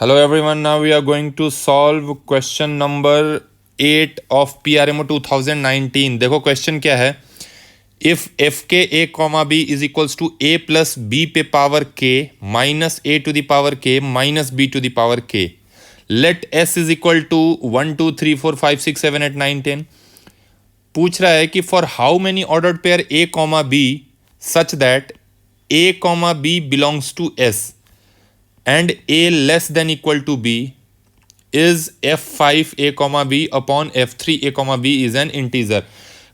Hello everyone, now we are going to solve question number 8 of PRMO 2019. देखो question क्या है, if f के a comma b is equals to a plus b पे power k minus a to the power k minus b to the power k, let s is equal to 1 2 3 4 5 6 7 8 9 10. पूछ रहा है कि for how many ordered pair a comma b such that a comma b belongs to s and a less than equal to b is f5 a comma b upon f3 a comma b is an integer.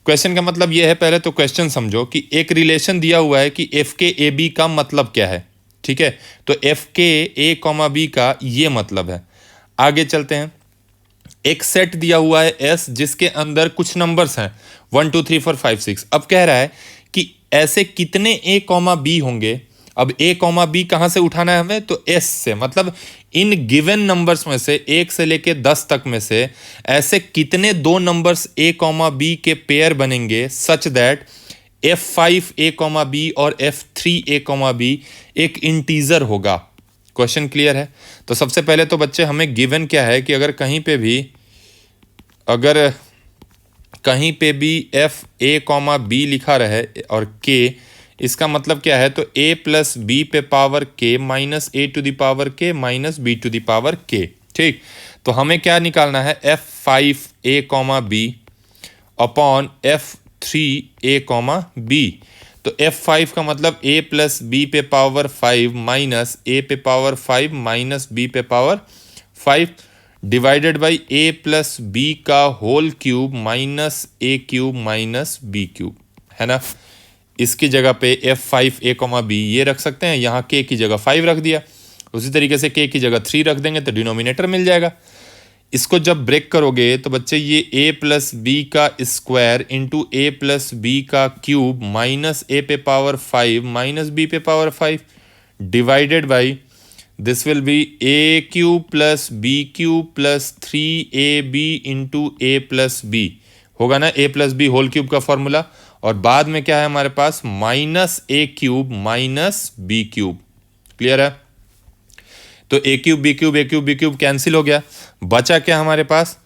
Question का मतलब ये है, पहले तो question समझो कि एक relation दिया हुआ है कि f के a b का मतलब क्या है. ठीक है, तो f के a comma b का ये मतलब है. आगे चलते हैं. एक सेट दिया हुआ है s जिसके अंदर कुछ नंबर्स हैं 1 2 3 4 5 6. अब कह रहा है कि ऐसे कितने a कॉमा b होंगे. अब a कॉमा b कहाँ से उठाना है हमें, तो s से, मतलब इन गिवन नंबर्स में से 1 से लेके 10 तक में से ऐसे कितने दो नंबर्स a कॉमा b के पेयर बनेंगे such that f5 a comma b और f3 a कॉमा b एक इंटीजर होगा. क्वेश्चन क्लियर है. तो सबसे पहले तो बच्चे हमें गिवन क्या है कि अगर कहीं पे भी f a कॉमा b लिखा रहे और k, इसका मतलब क्या है, तो a प्लस बी पे power k minus a to the power k minus b to the power k. ठीक, तो हमें क्या निकालना है, f5 a comma b upon f3 a comma b. तो f5 का मतलब a प्लस बी पे पावर 5 माइनस a पे पावर 5 माइनस b पे power 5 divided by a plus b का whole cube minus a cube minus b cube, है ना. इसकी जगह पे f5 a कॉमा b ये रख सकते हैं, यहाँ k की जगह 5 रख दिया. उसी तरीके से k की जगह 3 रख देंगे तो डिनोमिनेटर मिल जाएगा. इसको जब ब्रेक करोगे तो बच्चे ये a प्लस बी का square into a plus B का क्यूब माइनस a पे पावर 5 माइनस b पे power 5 divided by this will be a cube plus b cube plus 3ab into a plus b होगा ना, a plus B whole cube का formula. और बाद में क्या है हमारे पास, minus A cube minus B cube. Clear है. तो A cube B cube A cube B cube cancel हो गया. बचा क्या हमारे पास,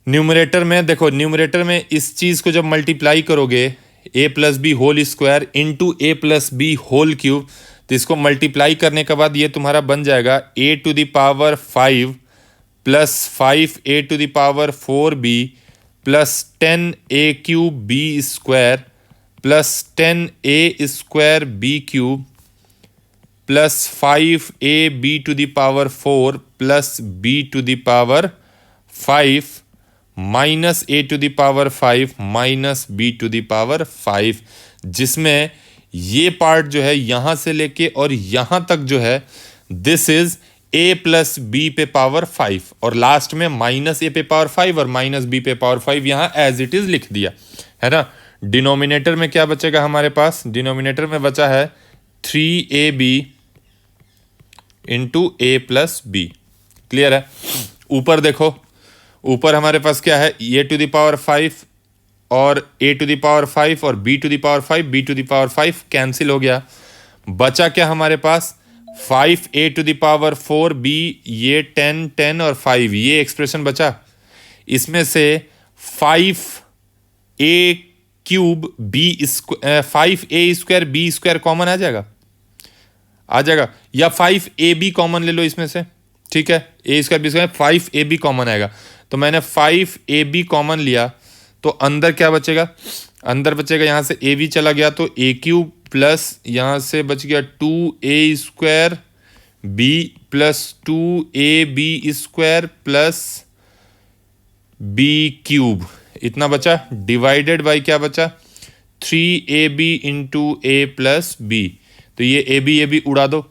न्यूमरेटर में देखो, न्यूमरेटर में इस चीज को जब मल्टीप्लाई करोगे A plus B whole square into A plus B whole cube, तो इसको मल्टीप्लाई करने के बाद ये तुम्हारा बन जाएगा A to the power 5 plus 5 A to the power 4b plus 10 A cube B square plus 10 A square B cube plus 5 A B to the power 4 plus B to the power 5 minus A to the power 5 minus B to the power 5, जिसमें ये part जो है यहाँ से लेके और यहाँ तक जो है this is a plus B पे पावर 5 और लास्ट में माइनस ए पे पावर 5 और माइनस बी पे पावर 5 यहाँ एज इट इज लिख दिया, है ना. डिनोमिनेटर में क्या बचेगा हमारे पास, डिनोमिनेटर में बचा है 3ab into A plus B. Clear है. ऊपर देखो, ऊपर हमारे पास क्या है, ए टू द पावर 5 और a टू द पावर 5 और b to the power 5 b to the power 5 cancel हो गया. बचा क्या हमारे पास, 5 a to the power 4b, ये 10 10 और 5 ये एक्सप्रेशन बचा. इसमें से 5a cube b 5a square b square common आ जाएगा, या 5ab कॉमन ले लो इसमें से. ठीक है, a square b square 5ab common आएगा. तो मैंने 5ab कॉमन लिया तो अंदर क्या बचेगा, अंदर बचेगा यहाँ से a भी चला गया तो a क्यूब प्लस यहाँ से बच गया 2a square b plus 2ab square plus b cube, इतना बचा. डिवाइडेड बाई क्या बचा, 3ab into A plus B. तो ये ए बी उड़ा दो.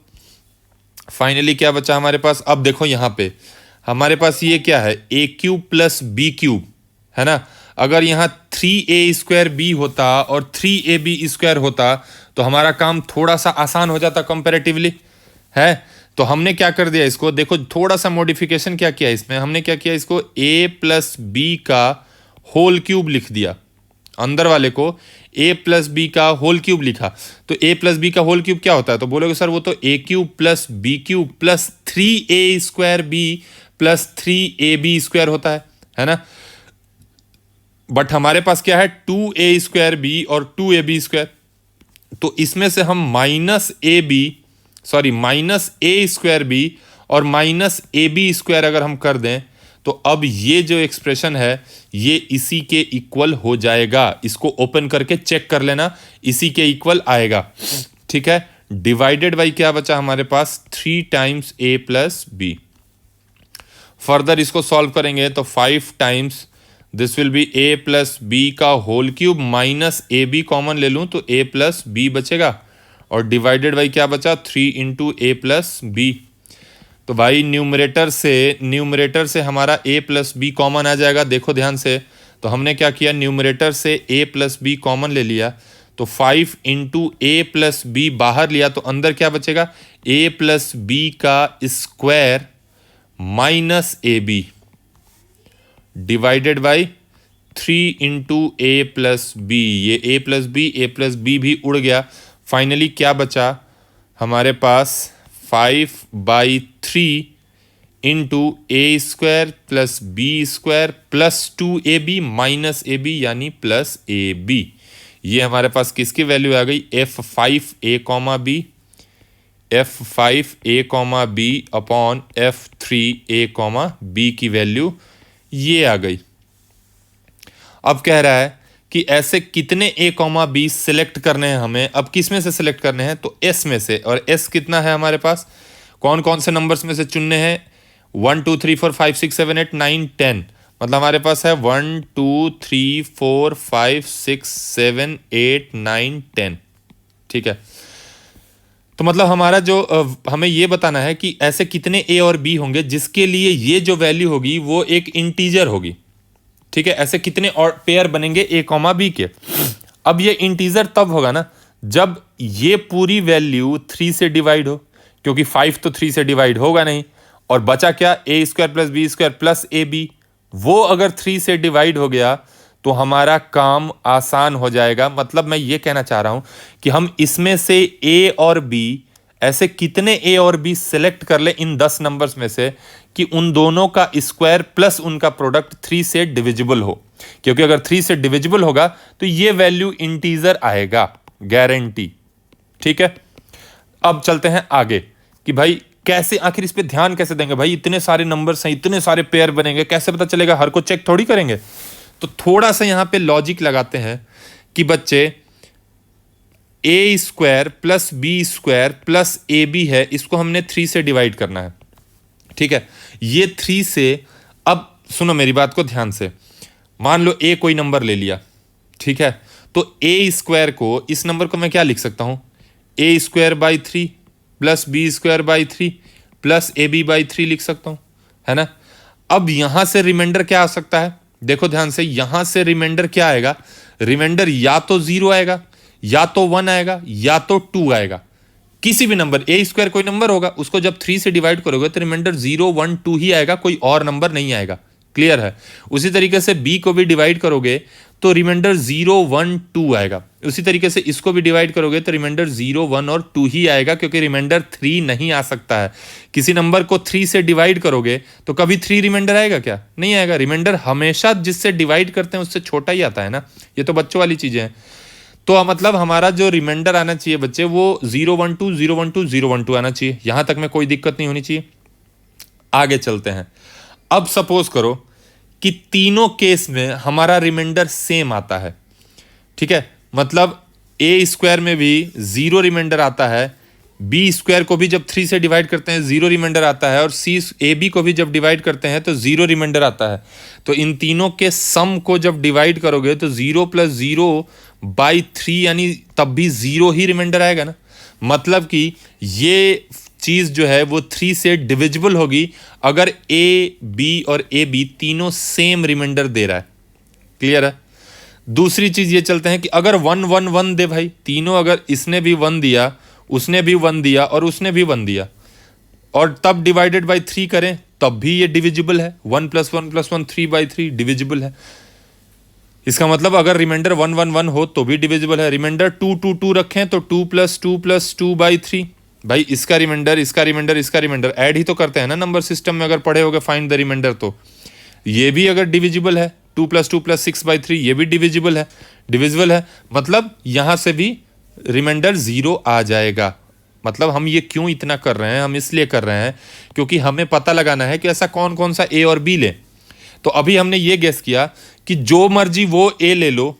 फाइनली क्या बचा हमारे पास, अब देखो यहाँ पे हमारे पास ये क्या है, a cube plus b cube, है ना. अगर यहाँ 3a स्क्वायर बी होता और 3ab स्क्वायर होता तो हमारा काम थोड़ा सा आसान हो जाता कंपैरेटिवली, है. तो हमने क्या कर दिया इसको, देखो थोड़ा सा मॉडिफिकेशन क्या किया इसमें, हमने क्या किया, इसको a प्लस बी का होल क्यूब लिख दिया, अंदर वाले को ए प्लस बी का होल क्यूब लिखा, तो ए प्लस बी का होल क्यूब क्या होता है? तो बोलोगे सर वो तो A cube plus B cube plus 3a² plus 3ab² होता है ना। बट हमारे पास क्या है? 2a² और 2ab²। तो इसमें से हम -a² और -ab² अगर हम कर दें तो अब ये जो एक्सप्रेशन है ये इसी के इक्वल हो जाएगा। इसको ओपन करके चेक कर लेना, इसी के इक्वल आएगा। ठीक है, डिवाइडेड बाई क्या बचा हमारे पास? 3 times a plus B. Further इसको सॉल्व करेंगे तो 5 times this will be a plus B का whole cube minus A B common ले लूँ तो a प्लस बी बचेगा, और डिवाइडेड बाई क्या बचा? 3 इंटू ए प्लस बी। तो भाई न्यूमरेटर से हमारा a प्लस बी कॉमन आ जाएगा। देखो ध्यान से, तो हमने क्या किया? न्यूमरेटर से a प्लस बी कॉमन ले लिया, तो 5 इंटू ए प्लस बी बाहर लिया तो अंदर क्या बचेगा? a प्लस बी का square minus A B divided by 3 into A plus B. ये a प्लस बी भी उड़ गया। फाइनली क्या बचा हमारे पास? 5/3 into a² plus b² plus 2ab minus ab यानी प्लस ab। ये हमारे पास किसकी वैल्यू आ गई? f5a, b upon f3a, b की वैल्यू ये आ गई। अब कह रहा है कि ऐसे कितने a, b सिलेक्ट करने हैं हमें। अब किस में से सिलेक्ट करने हैं? तो s में से। और s कितना है हमारे पास? कौन कौन से नंबर्स में से चुनने हैं? 1 2 3 4 5 6 7 8 9 10। मतलब हमारे पास है 1 2 3 4 5 6 7 8 9 10। ठीक है, तो मतलब हमारा जो हमें ये बताना है कि ऐसे कितने a और b होंगे जिसके लिए ये जो वैल्यू होगी वो एक इंटीजर होगी। ठीक है, ऐसे कितने और पेयर बनेंगे a, b के। अब ये इंटीजर तब होगा ना जब ये पूरी वैल्यू 3 से डिवाइड हो, क्योंकि 5 तो 3 से डिवाइड होगा नहीं, और बचा क्या? a² plus b² plus ab। वो अगर 3 से डिवाइड हो गया तो हमारा काम आसान हो जाएगा। मतलब मैं ये कहना चाह रहा हूं कि हम इसमें से a और b, ऐसे कितने a और b सिलेक्ट कर ले इन 10 नंबर्स में से कि उन दोनों का स्क्वायर प्लस उनका प्रोडक्ट 3 से डिविजिबल हो। क्योंकि अगर 3 से डिविजिबल होगा तो ये वैल्यू इंटीजर आएगा, गारंटी। ठीक है, अब चलते हैं आगे कि भाई कैसे, आखिर इस पे ध्यान कैसे देंगे? भाई इतने सारे नंबर्स हैं, इतने सारे पेयर बनेंगे, कैसे पता चलेगा? हर को चेक थोड़ी करेंगे। तो थोड़ा सा यहां पे लॉजिक लगाते हैं कि बच्चे a² plus b² plus ab है, इसको हमने 3 से डिवाइड करना है। ठीक है, ये 3 से, अब सुनो मेरी बात को ध्यान से। मान लो a कोई नंबर ले लिया, ठीक है, तो a² को, इस नंबर को मैं क्या लिख सकता हूं? a² 3 plus b² 3 plus ab/3 लिख सकता हूं, है ना। अब यहां से रिमाइंडर क्या आ सकता है? देखो ध्यान से, यहां से रिमाइंडर क्या आएगा? रिमाइंडर या तो 0 आएगा, या तो 1 आएगा, या तो 2 आएगा। किसी भी नंबर, a² कोई नंबर होगा, उसको जब 3 से डिवाइड करोगे तो रिमाइंडर 0 1 2 ही आएगा, कोई और नंबर नहीं आएगा। क्लियर है? उसी तरीके से b को भी डिवाइड करोगे तो रिमाइंडर 0 1 2 आएगा। उसी तरीके से इसको भी डिवाइड करोगे तो रिमाइंडर 0 1 और 2 ही आएगा, क्योंकि रिमाइंडर 3 नहीं आ सकता है। किसी नंबर को 3 से डिवाइड करोगे तो कभी 3 रिमाइंडर आएगा क्या? नहीं आएगा। रिमाइंडर हमेशा जिससे डिवाइड करते हैं उससे छोटा ही आता है ना। ये तो बच्चों वाली चीजें हैं। तो मतलब हमारा जो रिमाइंडर आना चाहिए बच्चे, वो 0 1 2 0 1 2 0 1 2 आना चाहिए। यहां तक में कोई दिक्कत नहीं होनी चाहिए। आगे चलते हैं। अब सपोज करो कि तीनों केस में हमारा रिमाइंडर सेम आता है। ठीक है, मतलब a² में भी 0 रिमाइंडर आता है, b² को भी जब 3 से डिवाइड करते हैं 0 रिमाइंडर आता है, और ab को भी जब डिवाइड करते हैं तो 0 रिमाइंडर आता है। तो इन तीनों के सम को जब डिवाइड करोगे तो 0 + 0/3 यानी तब भी 0 ही रिमाइंडर आएगा ना। मतलब कि ये चीज जो है वो 3 से डिविजिबल होगी अगर a, b और ab तीनों सेम रिमाइंडर दे रहा है। क्लियर है? दूसरी चीज ये चलते हैं कि अगर 1 1 1 दे भाई, तीनों, अगर इसने भी 1 दिया, उसने भी 1 दिया और उसने भी 1 दिया, और तब डिवाइडेड बाई 3 करें तब भी ये डिविजिबल है। 1 + 1 + 1 3/3 डिविजिबल है। इसका मतलब अगर रिमाइंडर 1 1 1 हो तो भी डिविजिबल है। रिमाइंडर 2 2 2 रखें तो 2 + 2 / 3। भाई इसका रिमाइंडर, इसका रिमाइंडर, इसका रिमाइंडर ऐड ही तो करते हैं ना नंबर सिस्टम में, अगर पढ़े होगे फाइंड द रिमाइंडर। तो ये भी अगर डिविजिबल है, 2 + 2 + 6/3, ये भी डिविजिबल है, मतलब यहां से भी रिमाइंडर 0 आ जाएगा। मतलब हम ये क्यों इतना कर रहे हैं, हम इसलिए कर रहे हैं क्योंकि हमें पता लगाना है कि ऐसा कौन कौन सा ए और बी ले। तो अभी हमने ये गेस किया कि जो मर्जी वो ए ले लो,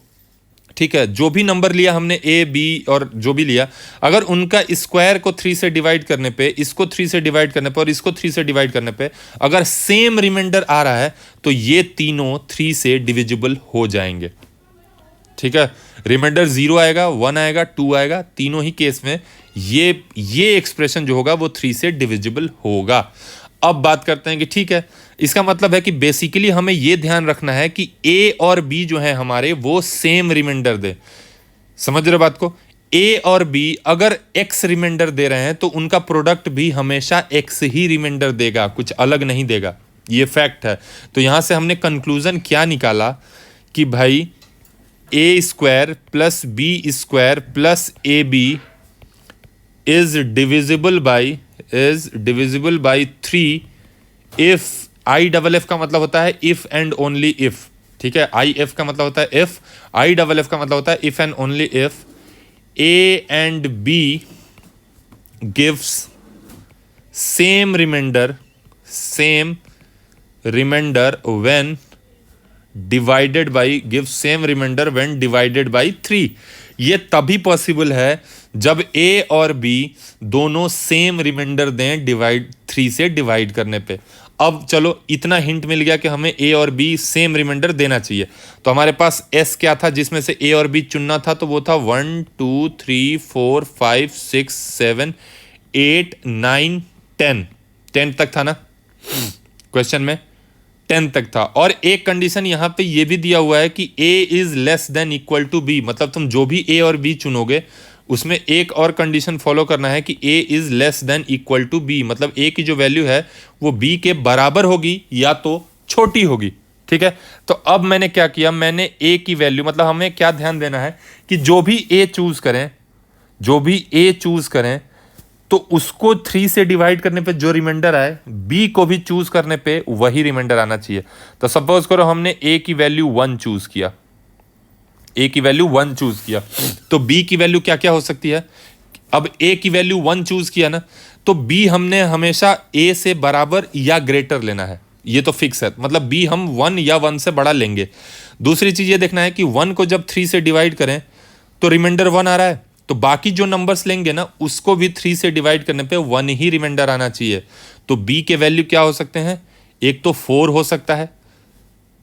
ठीक है, जो भी नंबर लिया हमने ए बी और जो भी लिया, अगर उनका स्क्वायर को 3 से डिवाइड करने पे, इसको 3 से डिवाइड करने पे और इसको 3 से डिवाइड करने पे अगर सेम रिमाइंडर आ रहा है तो ये तीनों 3 से डिविजिबल हो जाएंगे। ठीक है, रिमाइंडर 0 आएगा, 1 आएगा, 2 आएगा, तीनों ही केस में ये एक्सप्रेशन जो होगा वो 3 से डिविजिबल होगा। अब बात करते हैं कि ठीक है, इसका मतलब है कि बेसिकली हमें यह ध्यान रखना है कि ए और बी जो है हमारे वो सेम रिमाइंडर दे। समझ रहे बात को? ए और बी अगर एक्स रिमाइंडर दे रहे हैं तो उनका प्रोडक्ट भी हमेशा एक्स ही रिमाइंडर देगा, कुछ अलग नहीं देगा, ये फैक्ट है। तो यहां से हमने कंक्लूजन क्या निकाला कि भाई a² + b² + ab is divisible by 3 if IFF का मतलब होता है if and only if। ठीक है, IF का मतलब होता है if, IFF का मतलब होता है if and only if A and B gives same remainder when divided by 3। ये तभी पॉसिबल है जब ए और बी दोनों सेम रिमाइंडर दें 3 से डिवाइड करने पे। अब चलो इतना हिंट मिल गया कि हमें ए और बी सेम रिमाइंडर देना चाहिए। तो हमारे पास एस क्या था जिसमें से ए और बी चुनना था, तो वो था 1 2 3 4 5 6 7 8 9 10। 10 तक था ना क्वेश्चन में, 10 तक था। और एक कंडीशन यहां पे ये भी दिया हुआ है कि a is less than equal to b। मतलब तुम जो भी a और b चुनोगे उसमें एक और कंडीशन फॉलो करना है कि a is less than equal to b, मतलब a की जो वैल्यू है वो b के बराबर होगी या तो छोटी होगी। ठीक है, तो अब मैंने क्या किया, मैंने a की वैल्यू, मतलब हमें क्या ध्यान देना है कि जो भी a चूज करें तो उसको 3 से डिवाइड करने पे जो रिमाइंडर आए b को भी चूज करने पे वही रिमाइंडर आना चाहिए। तो सपोज करो हमने a की वैल्यू 1 चूज किया, तो b की वैल्यू क्या क्या हो सकती है। अब a की वैल्यू 1 चूज किया ना, तो b हमने हमेशा a से बराबर या ग्रेटर लेना है, ये तो फिक्स है, मतलब b हम 1 या 1 से बड़ा लेंगे। दूसरी चीज ये देखना है कि 1 को जब 3 से डिवाइड करें तो रिमाइंडर 1 आ रहा है, तो बाकी जो नंबर्स लेंगे ना उसको भी 3 से डिवाइड करने पे 1 ही रिमाइंडर आना चाहिए। तो b के वैल्यू क्या हो सकते हैं, एक तो 4 हो सकता है,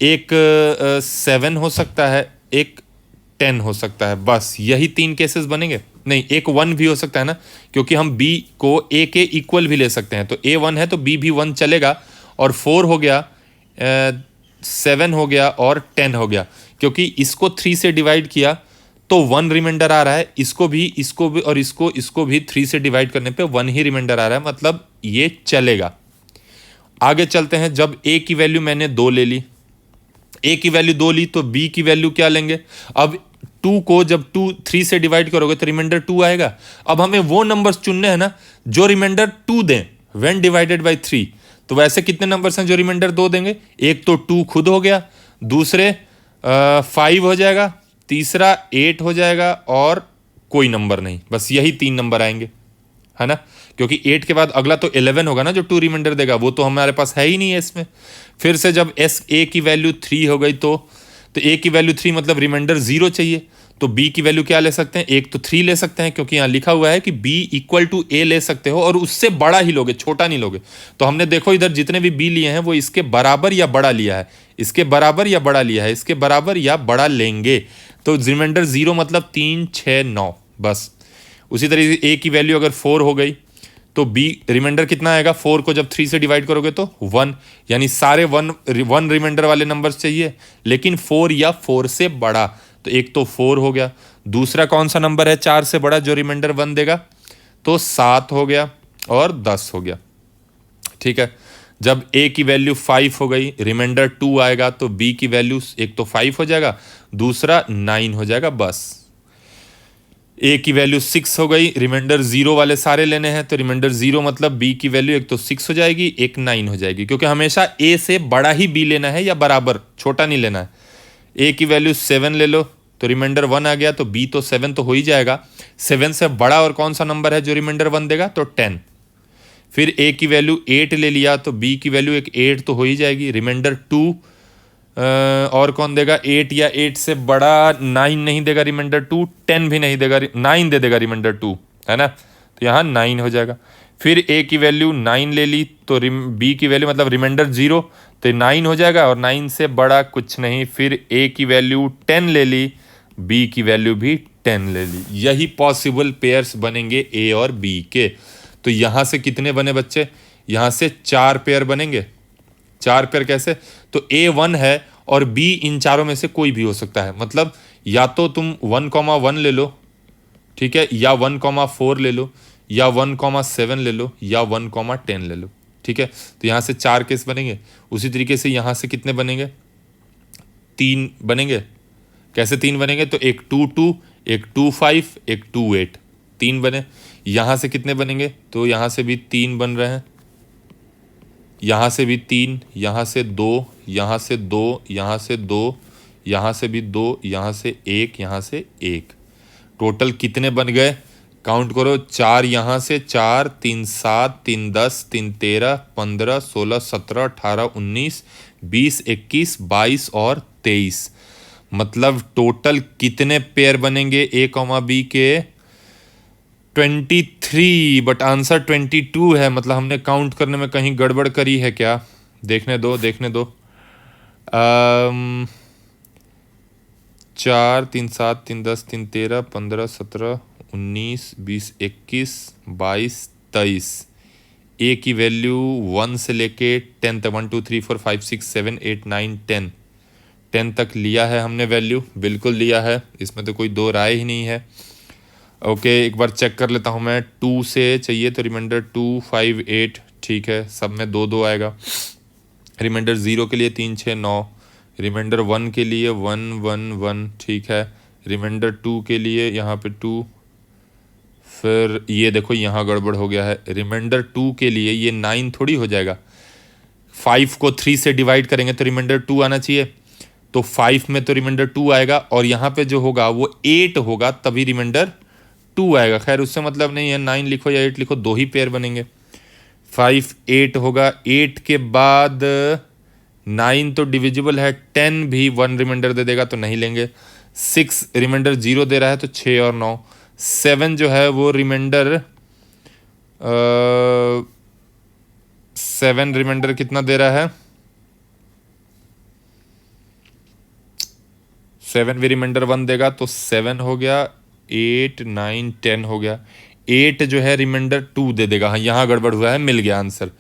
एक 7 हो सकता है, एक 10 हो सकता है, बस यही 3 केसेस बनेंगे। नहीं, एक 1 भी हो सकता है ना, क्योंकि हम b को a के इक्वल भी ले सकते हैं। तो a 1 है तो b भी 1 चलेगा, और 4 हो गया, 7 हो गया और 10 हो गया। क्योंकि इसको 3 से डिवाइड किया तो 1 रिमाइंडर आ रहा है, इसको भी और इसको भी 3 से डिवाइड करने पे 1 ही रिमाइंडर आ रहा है, मतलब ये चलेगा। आगे चलते हैं, जब a की वैल्यू मैंने 2 ले ली, a की वैल्यू 2 ली तो b की वैल्यू क्या लेंगे। अब 2 को जब 3 से डिवाइड करोगे तो रिमाइंडर 2 आएगा। अब हमें वो नंबर्स चुनने हैं ना जो रिमाइंडर 2 दें व्हेन डिवाइडेड बाय 3। तो वैसे कितने नंबर्स हैं जो रिमाइंडर 2 देंगे, एक तो 2 खुद हो गया, दूसरे 5 हो जाएगा, तीसरा 8 हो जाएगा और कोई नंबर नहीं, बस यही 3 नंबर आएंगे, है ना। क्योंकि 8 के बाद अगला तो 11 होगा ना जो 2 रिमाइंडर देगा, वो तो हमारे पास है ही नहीं है इसमें। फिर से जब a की वैल्यू 3 हो गई तो a की वैल्यू 3 मतलब रिमाइंडर 0 चाहिए, तो b की वैल्यू क्या ले सकते हैं, एक तो 3 ले सकते हैं, क्योंकि यहाँ लिखा हुआ है कि b = a ले सकते हो और उससे बड़ा ही लोगे, छोटा नहीं लोगे। तो हमने देखो इधर जितने भी b लिए हैं वो इसके बराबर या बड़ा लिया है, इसके बराबर या बड़ा लिया है, इसके बराबर या बड़ा लेंगे। तो रिमाइंडर 0 मतलब 3 6 9, बस। उसी तरीके से a की वैल्यू अगर 4 हो गई तो b रिमाइंडर कितना आएगा, 4 को जब 3 से डिवाइड करोगे तो 1, यानी सारे 1 रिमाइंडर वाले नंबर्स चाहिए, लेकिन 4 या 4 से बड़ा। तो एक तो 4 हो गया, दूसरा कौन सा नंबर है 4 से बड़ा जो रिमाइंडर 1 देगा, तो 7 हो गया और 10 हो गया। ठीक है, जब a की वैल्यू 5 हो गई, रिमाइंडर 2 आएगा तो b की वैल्यू एक तो 5 हो जाएगा, दूसरा 9 हो जाएगा। बस a की वैल्यू 6 हो गई, रिमाइंडर 0 वाले सारे लेने हैं तो रिमाइंडर 0 मतलब b की वैल्यू एक तो 6 हो जाएगी, एक 9 हो जाएगी, क्योंकि हमेशा a से बड़ा ही b लेना है या बराबर, छोटा नहीं लेना है। a की वैल्यू 7 ले लो तो रिमाइंडर 1 आ गया, तो b तो 7 तो हो ही जाएगा। 7 से बड़ा और कौन सा नंबर है जो रिमाइंडर 1 देगा, तो 10। फिर a की वैल्यू 8 ले लिया तो b की वैल्यू एक 8 तो हो ही जाएगी। रिमाइंडर 2 और कौन देगा, 8 या 8 से बड़ा 9 नहीं देगा रिमाइंडर 2, 10 भी नहीं देगा, 9 दे देगा रिमाइंडर 2, है ना, तो यहाँ 9 हो जाएगा। फिर a की वैल्यू 9 ले ली तो b की वैल्यू मतलब रिमाइंडर 0 तो 9 हो जाएगा, और 9 से बड़ा कुछ नहीं। फिर a की वैल्यू 10 ले ली, b की वैल्यू भी 10 ले ली। यही पॉसिबल पेयर्स बनेंगे a और b के। तो यहाँ से कितने बने बच्चे, यहाँ से 4 पेयर बनेंगे। 4 पेयर कैसे, तो a 1 है और b इन चारों में से कोई भी हो सकता है, मतलब या तो तुम 1,1 ले लो, ठीक है, या 1,4 ले लो, या 1,7 ले लो, या 1,10 ले लो, ठीक है। तो यहाँ से 4 केस बनेंगे। उसी तरीके से यहाँ से कितने बनेंगे, 3 बनेंगे। कैसे 3 बनेंगे, तो एक 2,2, एक 2,5, एक 2,8, 3 बने। यहाँ से कितने बनेंगे, तो यहाँ से भी 3 बन रहे हैं, यहाँ से भी 3, यहाँ से 2, यहाँ से 2, यहाँ से 2, यहाँ से भी 2, यहाँ से 1, यहाँ से 1। टोटल कितने बन गए, काउंट करो, 4 यहाँ से, 4, 3, 7, 3, 10, 3, 13, 15, 16, 17, 18, 19, 20, 21, 22 और 23। मतलब टोटल कितने पेयर बनेंगे a, b के, 23, बट आंसर 22 है। मतलब हमने काउंट करने में कहीं गड़बड़ करी है क्या, देखने दो 4, 3, 7, 3, 10, 3, 13, 15, 17, 19, 20, 21, 22, 23। a की वैल्यू 1 से लेके 10 तक, 1, 2, 3, 4, 5, 6, 7, 8, 9, 10 तक लिया है हमने वैल्यू, बिल्कुल लिया है, इसमें तो कोई दो राय ही नहीं है। ओके, एक बार चेक कर लेता हूँ मैं। 2 से चाहिए तो रिमाइंडर 2, 5, 8, ठीक है, सब में 2, 2 आएगा। रिमाइंडर 0 के लिए 3, 6, 9। रिमाइंडर 1 के लिए 1, 1, 1, ठीक है। रिमाइंडर 2 के लिए यहाँ पे 2। फिर ये देखो यहाँ गड़बड़ हो गया है, रिमाइंडर 2 के लिए ये 9 थोड़ी हो जाएगा। 5 को 3 से डिवाइड करेंगे तो रिमाइंडर 2 आना चाहिए, तो 5 में तो रिमाइंडर 2 आएगा, और यहाँ पे जो होगा वो 8 होगा, तभी रिमाइंडर 2 आएगा। खैर उससे मतलब नहीं है, 9 लिखो या 8 लिखो, 2 ही पेयर बनेंगे। 5, 8 होगा, 8 के बाद 9 तो डिविजिबल है, 10 भी 1 रिमाइंडर दे देगा तो नहीं लेंगे। 6 रिमाइंडर 0 दे रहा है तो 6 और 9। 7 जो है वो रिमाइंडर 7 रिमाइंडर कितना दे रहा है, 7 भी रिमाइंडर 1 देगा तो 7 हो गया, 8, 9, 10 हो गया। 8 जो है रिमाइंडर 2 दे देगा। हाँ, यहाँ गड़बड़ हुआ है, मिल गया आंसर।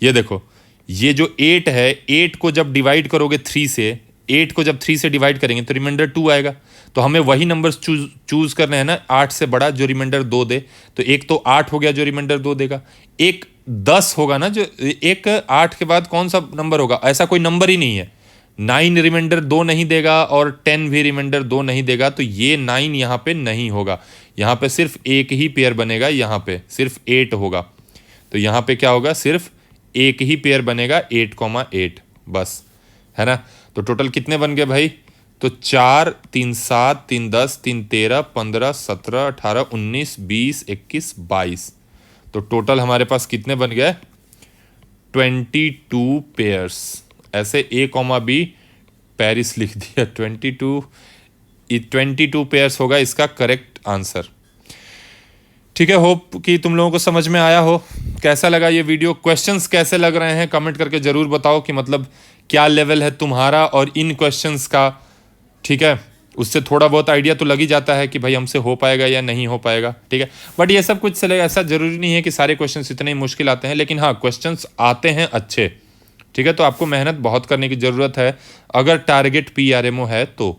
ये देखो, ये जो 8 है, 8 को जब डिवाइड करोगे 3 से, 8 को जब 3 से डिवाइड करेंगे तो रिमाइंडर 2 आएगा। तो हमें वही नंबर्स चूज करने हैं ना, 8 से बड़ा जो रिमाइंडर 2 दे। तो एक तो 8 हो गया जो रिमाइंडर 2 देगा, एक 10 होगा ना, जो एक 8 के बाद कौन सा नंबर होगा, ऐसा कोई नंबर ही नहीं है। 9 रिमाइंडर 2 नहीं देगा और 10 भी रिमाइंडर 2 नहीं देगा, तो ये 9 यहाँ पे नहीं होगा। यहाँ पे सिर्फ एक ही पेयर बनेगा, यहाँ पे सिर्फ 8 होगा, तो यहाँ पे क्या होगा, सिर्फ एक ही पेयर बनेगा, 8,8 बस, है ना। तो टोटल कितने बन गए भाई, तो 4, 3, 7, 3, 10, 3, 13, 15, 17, 18, 19, 20, 21, 22। तो टोटल हमारे पास कितने बन गए, 22 पेयर्स। ऐसे a, b पेरिस लिख दिया, 22 पेयर्स होगा इसका करेक्ट आंसर। ठीक है, होप कि तुम लोगों को समझ में आया हो। कैसा लगा ये वीडियो, क्वेश्चंस कैसे लग रहे हैं कमेंट करके ज़रूर बताओ कि मतलब क्या लेवल है तुम्हारा और इन क्वेश्चंस का। ठीक है, उससे थोड़ा बहुत आइडिया तो लग ही जाता है कि भाई हमसे हो पाएगा या नहीं हो पाएगा। ठीक है, बट ये सब कुछ चलेगा, ऐसा ज़रूरी नहीं है कि सारे क्वेश्चंस इतने ही मुश्किल आते हैं, लेकिन हाँ क्वेश्चंस आते हैं अच्छे। ठीक है, तो आपको मेहनत बहुत करने की ज़रूरत है अगर टारगेट PRMO है तो।